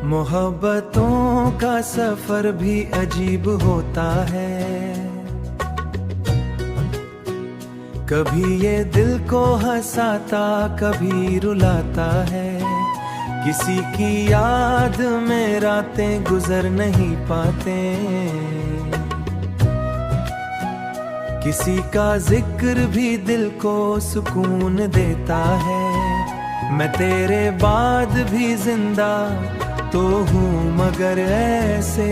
मोहब्बतों का सफर भी अजीब होता है। कभी ये दिल को हंसाता कभी रुलाता है। किसी की याद में रातें गुजर नहीं पाते। किसी का जिक्र भी दिल को सुकून देता है। मैं तेरे बाद भी जिंदा तो हूँ मगर ऐसे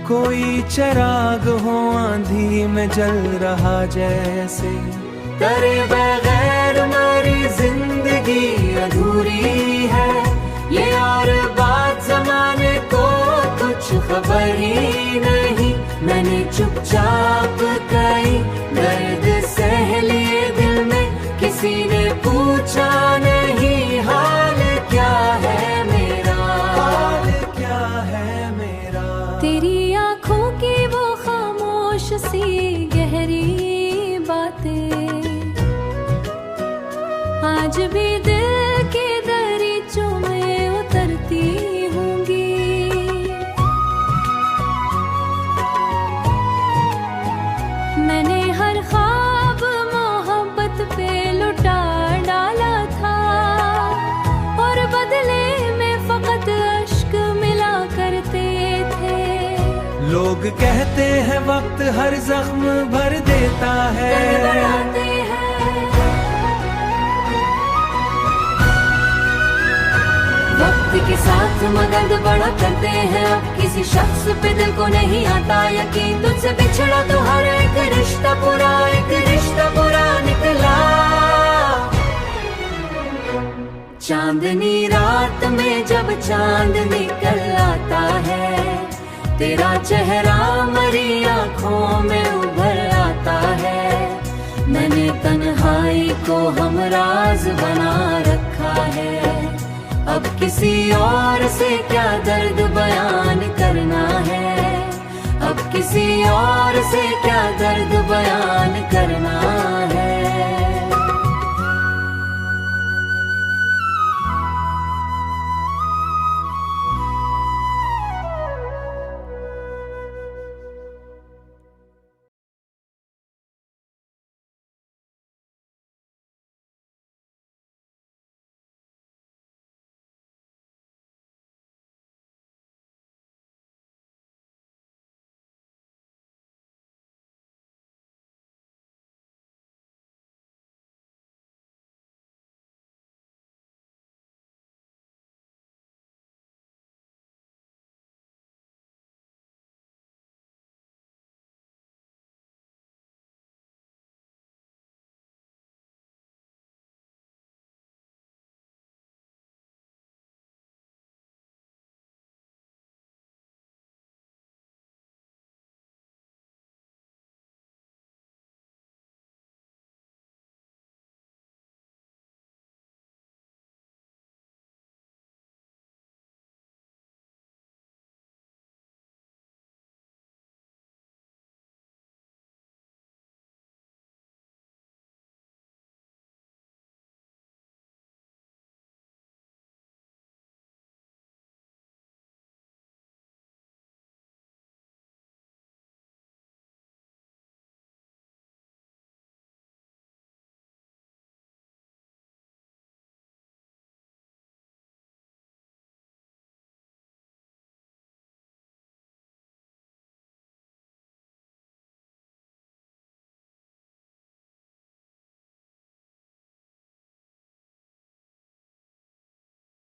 कोई चिराग हो आंधी में जल रहा जैसे। तेरे बगैर मेरी जिंदगी अधूरी है। ये और बात जमाने को कुछ खबर ही नहीं। मैंने चुपचाप कई दर्द सह लिए दिल में। किसी ने पूछा नहीं हाल क्या है मेरा। हाल क्या है मेरा। तेरी आंखों की वो खामोश सी गहरी बातें आज भी दिल के दरीचों में उतरती होंगी। मैंने हर ख्वाब मोहब्बत पे लुटा डाला था और बदले में फकत अश्क मिला करते थे। लोग कहते हैं वक्त हर जख्म भर देता है। बढ़ाते हैं वक्त के साथ मगध बड़ा करते हैं। अब किसी शख्स पे दिल को नहीं आता यकीन। तुझसे बिछड़ा तो हर एक रिश्ता बुरा निकला। चांदनी रात में जब चांद निकल आता है। तेरा चेहरा मरी आँखों में उभर आता है। मैंने तन्हाई को हमराज बना रखा है। अब किसी और से क्या दर्द बयान करना है। अब किसी और से क्या दर्द बयान करना है।